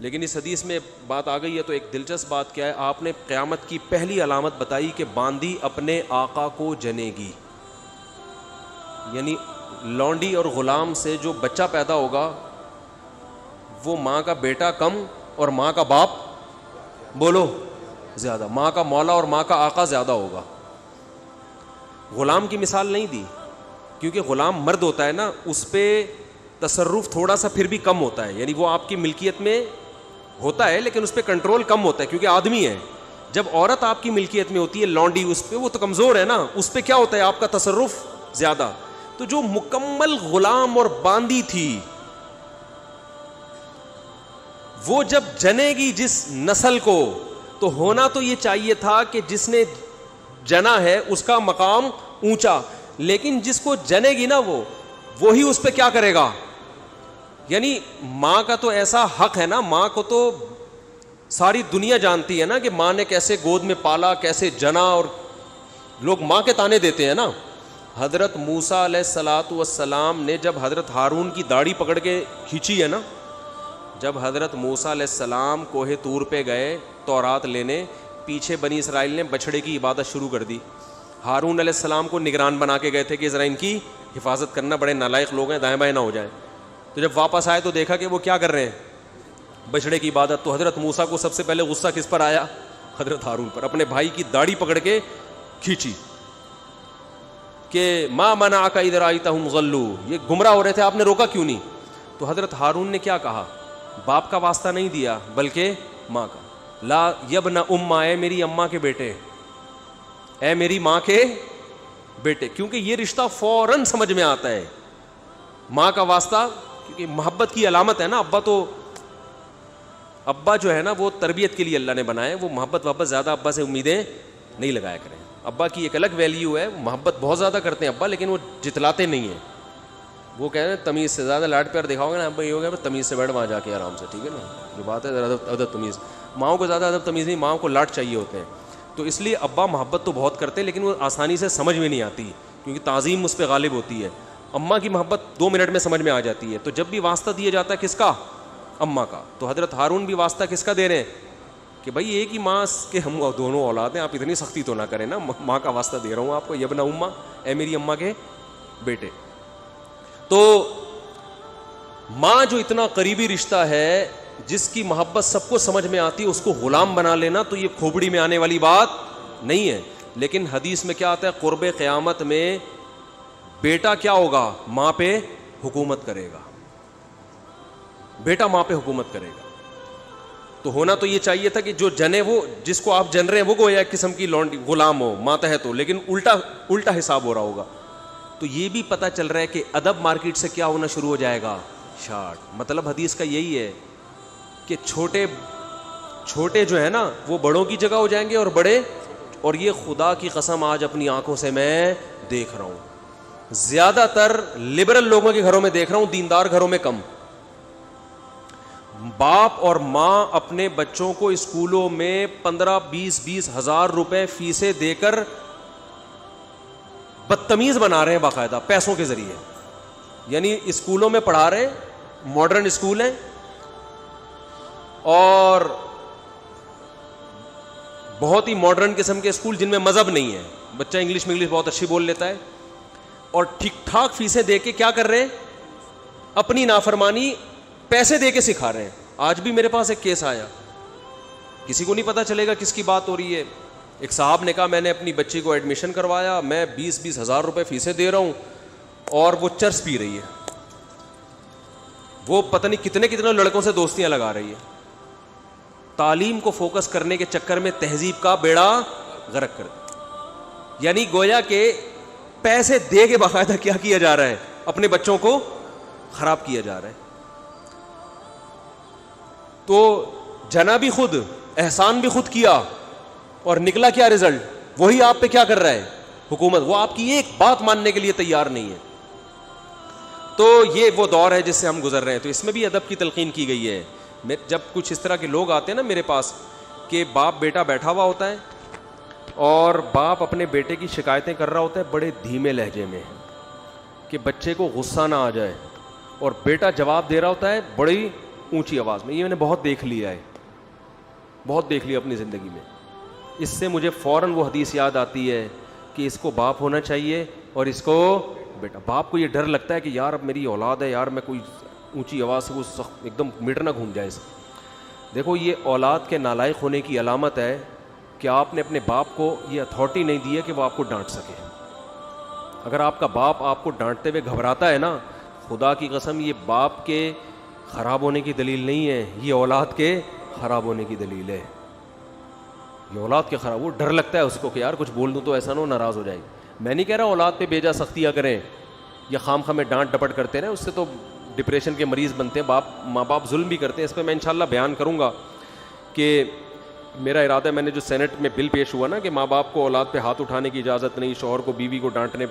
لیکن اس حدیث میں بات آ گئی ہے تو ایک دلچسپ بات کیا ہے, آپ نے قیامت کی پہلی علامت بتائی کہ باندی اپنے آقا کو جنے گی. یعنی لونڈی اور غلام سے جو بچہ پیدا ہوگا وہ ماں کا بیٹا کم اور ماں کا باپ بولو زیادہ, ماں کا مولا اور ماں کا آقا زیادہ ہوگا. غلام کی مثال نہیں دی کیونکہ غلام مرد ہوتا ہے نا, اس پہ تصرف تھوڑا سا پھر بھی کم ہوتا ہے, یعنی وہ آپ کی ملکیت میں ہوتا ہے لیکن اس پہ کنٹرول کم ہوتا ہے کیونکہ آدمی ہے. جب عورت آپ کی ملکیت میں ہوتی ہے لونڈی, اس پہ وہ تو کمزور ہے نا, اس پہ کیا ہوتا ہے آپ کا تصرف زیادہ. تو جو مکمل غلام اور باندی تھی وہ جب جنے گی جس نسل کو, تو ہونا تو یہ چاہیے تھا کہ جس نے جنا ہے اس کا مقام اونچا, لیکن جس کو جنے گی نا وہی اس پہ کیا کرے گا. یعنی ماں کا تو ایسا حق ہے نا, ماں کو تو ساری دنیا جانتی ہے نا کہ ماں نے کیسے گود میں پالا, کیسے جنا, اور لوگ ماں کے تانے دیتے ہیں نا. حضرت موسیٰ علیہ الصلاۃ والسلام نے جب حضرت ہارون کی داڑھی پکڑ کے کھینچی ہے نا, جب حضرت موسیٰ علیہ السلام کوہ طور پہ گئے تورات لینے, پیچھے بنی اسرائیل نے بچھڑے کی عبادت شروع کر دی. ہارون علیہ السلام کو نگران بنا کے گئے تھے کہ ذرا ان کی حفاظت کرنا, بڑے نالائق لوگ ہیں, دائیں بائیں نہ ہو جائیں. تو جب واپس آئے تو دیکھا کہ وہ کیا کر رہے ہیں, بچھڑے کی عبادت. تو حضرت موسیٰ کو سب سے پہلے غصہ کس پر آیا, حضرت ہارون پر. اپنے بھائی کی داڑھی پکڑ کے کھینچی کہ ما منعک اذ رأیتہم ضلوا, یہ گمراہ ہو رہے تھے, آپ نے روکا کیوں نہیں. تو حضرت ہارون نے کیا کہا, باپ کا واسطہ نہیں دیا بلکہ ماں کا. لا یبن اماں, اے میری اماں کے بیٹے, اے میری ماں کے بیٹے, کیونکہ یہ رشتہ فوراً سمجھ میں آتا ہے. ماں کا واسطہ کیونکہ محبت کی علامت ہے نا. ابا جو ہے نا وہ تربیت کے لیے اللہ نے بنائے, وہ محبت زیادہ ابا سے امیدیں نہیں لگایا کریں. ابا کی ایک الگ ویلیو ہے, محبت بہت زیادہ کرتے ہیں ابا, لیکن وہ جتلاتے نہیں ہیں. وہ کہہ رہے ہیں تمیز سے زیادہ لاڈ پیار دکھاؤ گے نا ابا, یہ ہو گیا تمیز سے بیٹھ وہاں جا کے آرام سے, ٹھیک ہے نا, جو بات ہے ادب تمیز. ماؤں کو زیادہ ادب تمیز نہیں, ماؤں کو لاڈ چاہیے ہوتے ہیں. تو اس لیے ابا محبت تو بہت کرتے ہیں لیکن وہ آسانی سے سمجھ میں نہیں آتی کیونکہ تعظیم اس پہ غالب ہوتی ہے. اماں کی محبت 2 منٹ میں سمجھ میں آ جاتی ہے. تو جب بھی واسطہ دیا جاتا ہے کس کا, اماں کا, تو حضرت ہارون بھی واسطہ کس کا دے رہے ہیں کہ بھائی ایک ہی ماں کے ہم دونوں اولاد ہیں, آپ اتنی سختی تو نہ کریں نا, ماں کا واسطہ دے رہا ہوں آپ کو, یبن اماں, اے میری اماں کے بیٹے. تو ماں جو اتنا قریبی رشتہ ہے, جس کی محبت سب کو سمجھ میں آتی ہے, اس کو غلام بنا لینا تو یہ کھوپڑی میں آنے والی بات نہیں ہے. لیکن حدیث میں کیا آتا ہے, قرب قیامت میں بیٹا کیا ہوگا, ماں پہ حکومت کرے گا, بیٹا ماں پہ حکومت کرے گا. تو ہونا تو یہ چاہیے تھا کہ جو جنے, وہ جس کو آپ جن رہے ہیں وہ گویا ایک قسم کی لونڈی غلام ہو, ماتحت ہو, لیکن الٹا حساب ہو رہا ہوگا. تو یہ بھی پتہ چل رہا ہے کہ ادب مارکیٹ سے کیا ہونا شروع ہو جائے گا, شارٹ. مطلب حدیث کا یہی ہے کہ چھوٹے جو ہے نا وہ بڑوں کی جگہ ہو جائیں گے, اور بڑے, اور یہ خدا کی قسم آج اپنی آنکھوں سے میں دیکھ رہا ہوں, زیادہ تر لبرل لوگوں کے گھروں میں دیکھ رہا ہوں, دیندار گھروں میں کم. باپ اور ماں اپنے بچوں کو اسکولوں میں 15-20 ہزار روپے فیسیں دے کر بدتمیز بنا رہے ہیں باقاعدہ پیسوں کے ذریعے. یعنی اسکولوں میں پڑھا رہے ہیں, ماڈرن اسکول ہیں, اور بہت ہی ماڈرن قسم کے اسکول جن میں مذہب نہیں ہے, بچہ انگلش بہت اچھی بول لیتا ہے, اور ٹھیک ٹھاک فیسیں دے کے کیا کر رہے ہیں, اپنی نافرمانی پیسے دے کے سکھا رہے ہیں. آج بھی میرے پاس ایک کیس آیا, کسی کو نہیں پتا چلے گا کس کی بات ہو رہی ہے. ایک صاحب نے کہا میں نے اپنی بچی کو ایڈمیشن کروایا, میں 20 ہزار روپے فیسیں دے رہا ہوں, اور وہ چرس پی رہی ہے, وہ پتہ نہیں کتنے لڑکوں سے دوستیاں لگا رہی ہے. تعلیم کو فوکس کرنے کے چکر میں تہذیب کا بیڑا غرق کر دیا. یعنی گویا کہ پیسے دے کے باقاعدہ کیا کیا جا رہا ہے, اپنے بچوں کو خراب کیا جا رہا ہے. تو جنا بھی خود, احسان بھی خود کیا, اور نکلا کیا رزلٹ, وہی آپ پہ کیا کر رہا ہے حکومت. وہ آپ کی ایک بات ماننے کے لیے تیار نہیں ہے. تو یہ وہ دور ہے جس سے ہم گزر رہے ہیں. تو اس میں بھی ادب کی تلقین کی گئی ہے. جب کچھ اس طرح کے لوگ آتے ہیں نا میرے پاس, کہ باپ بیٹا بیٹھا ہوا ہوتا ہے اور باپ اپنے بیٹے کی شکایتیں کر رہا ہوتا ہے بڑے دھیمے لہجے میں کہ بچے کو غصہ نہ آ جائے, اور بیٹا جواب دے رہا ہوتا ہے بڑی اونچی آواز میں. یہ میں نے بہت دیکھ لیا ہے, بہت دیکھ لیا اپنی زندگی میں. اس سے مجھے فوراً وہ حدیث یاد آتی ہے کہ اس کو باپ ہونا چاہیے اور اس کو بیٹا. باپ کو یہ ڈر لگتا ہے کہ یار اب میری اولاد ہے, یار میں کوئی اونچی آواز سے وہ ایک دم میٹر نہ گھوم جائے. دیکھو یہ اولاد کے نالائق ہونے کی علامت ہے کہ آپ نے اپنے باپ کو یہ اتھارٹی نہیں دی ہے کہ وہ آپ کو ڈانٹ سکے. اگر آپ کا باپ آپ کو ڈانٹتے ہوئے گھبراتا ہے نا, خدا کی قسم یہ باپ کے خراب ہونے کی دلیل نہیں ہے, یہ اولاد کے خراب ہونے کی دلیل ہے. یہ اولاد کے خراب, وہ ڈر لگتا ہے اس کو کہ یار کچھ بول دوں تو ایسا نہ ہو ناراض ہو جائے. میں نہیں کہہ رہا اولاد پہ بیجا سختیاں کریں یا خام خواہ میں ڈانٹ ڈپٹ کرتے رہیں, اس سے تو ڈپریشن کے مریض بنتے ہیں. ماں باپ ظلم بھی کرتے ہیں. اس پہ میں انشاءاللہ بیان کروں گا کہ میرا ارادہ ہے, میں نے جو سینٹ میں بل پیش ہوا نا کہ ماں باپ کو اولاد پہ ہاتھ اٹھانے کی اجازت نہیں, شوہر کو بیوی کو ڈانٹنے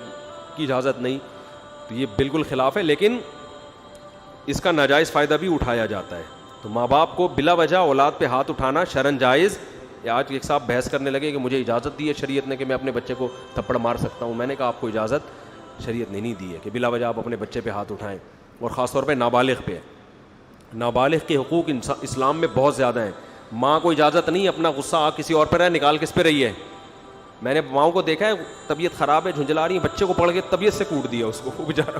کی اجازت نہیں, تو یہ بالکل خلاف ہے. لیکن اس کا ناجائز فائدہ بھی اٹھایا جاتا ہے. تو ماں باپ کو بلا وجہ اولاد پہ ہاتھ اٹھانا شرعاً جائز. آج ایک صاحب بحث کرنے لگے کہ مجھے اجازت دی ہے شریعت نے کہ میں اپنے بچے کو تھپڑ مار سکتا ہوں. میں نے کہا آپ کو اجازت شریعت نے نہیں دی ہے کہ بلا وجہ آپ اپنے بچے پہ ہاتھ اٹھائیں, اور خاص طور پہ نابالغ پہ. نابالغ کے حقوق اسلام میں بہت زیادہ ہیں. ماں کو اجازت نہیں اپنا غصہ آ کسی اور پہ رہے نکال کس پہ رہی ہے. میں نے ماؤں کو دیکھا ہے, طبیعت خراب ہے, جھنجلا رہی ہے, بچے کو پکڑ کے طبیعت سے کوٹ دیا اس کو بیچارہ.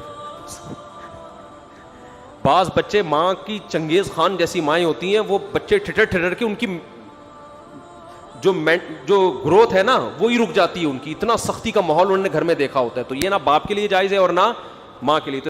بعض بچے ماں کی چنگیز خان جیسی مائیں ہوتی ہیں, وہ بچے ٹھٹر ٹھٹر کے ان کی جو گروتھ ہے نا وہی رک جاتی ہے ان کی. اتنا سختی کا ماحول انہوں نے گھر میں دیکھا ہوتا ہے. تو یہ نہ باپ کے لیے جائز ہے اور نہ ماں کے لیے.